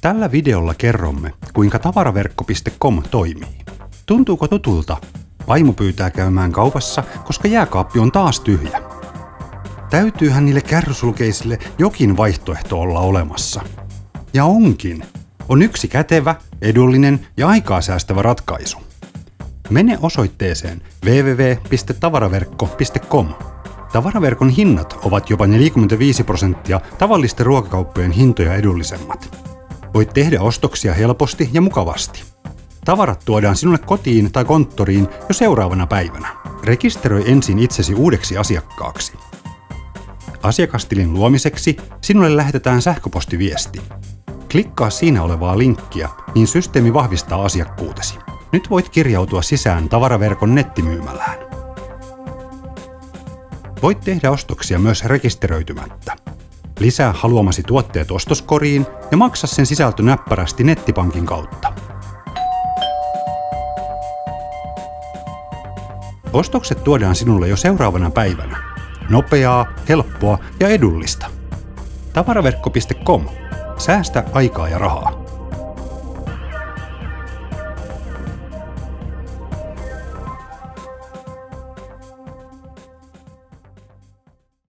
Tällä videolla kerromme, kuinka tavaraverkko.com toimii. Tuntuuko tutulta? Vaimo pyytää käymään kaupassa, koska jääkaappi on taas tyhjä. Täytyyhän niille kärrysulkeisille jokin vaihtoehto olla olemassa. Ja onkin. On yksi kätevä, edullinen ja aikaa säästävä ratkaisu. Mene osoitteeseen www.tavaraverkko.com. Tavaraverkon hinnat ovat jopa 45% tavallisten ruokakauppojen hintoja edullisemmat. Voit tehdä ostoksia helposti ja mukavasti. Tavarat tuodaan sinulle kotiin tai konttoriin jo seuraavana päivänä. Rekisteröi ensin itsesi uudeksi asiakkaaksi. Asiakastilin luomiseksi sinulle lähetetään sähköpostiviesti. Klikkaa siinä olevaa linkkiä, niin systeemi vahvistaa asiakkuutesi. Nyt voit kirjautua sisään tavaraverkon nettimyymälään. Voit tehdä ostoksia myös rekisteröitymättä. Lisää haluamasi tuotteet ostoskoriin ja maksa sen sisältö näppärästi nettipankin kautta. Ostokset tuodaan sinulle jo seuraavana päivänä. Nopeaa, helppoa ja edullista. Tavaraverkko.com. Säästä aikaa ja rahaa.